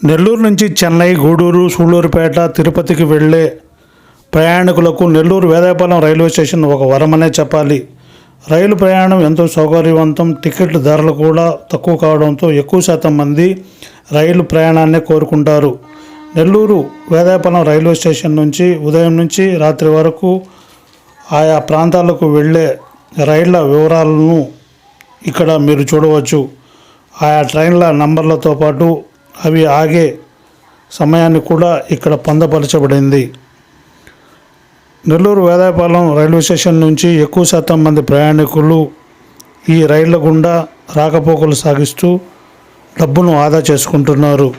నెల్లూరు నుంచి చెన్నై, గూడూరు, సూళ్లూరుపేట, తిరుపతికి వెళ్ళే ప్రయాణికులకు నెల్లూరు వేదాయపాలెం రైల్వే స్టేషన్ ఒక వరమనే చెప్పాలి. రైలు ప్రయాణం ఎంతో సౌకర్యవంతం. టికెట్ల ధరలు కూడా తక్కువ కావడంతో ఎక్కువ శాతం మంది రైలు ప్రయాణాన్ని కోరుకుంటారు. నెల్లూరు వేదాయపాలెం రైల్వే స్టేషన్ నుంచి ఉదయం నుంచి రాత్రి వరకు ఆయా ప్రాంతాలకు వెళ్ళే రైళ్ల వివరాలను ఇక్కడ మీరు చూడవచ్చు. ఆయా ట్రైన్ల నంబర్లతో పాటు అవి ఆగే సమయాన్ని కూడా ఇక్కడ పొందపరచబడింది. నెల్లూరు వేదాయపాలెం రైల్వే స్టేషన్ నుంచి ఎక్కువ శాతం మంది ప్రయాణికులు ఈ రైళ్ల గుండా రాకపోకలు సాగిస్తూ డబ్బును ఆదా చేసుకుంటున్నారు.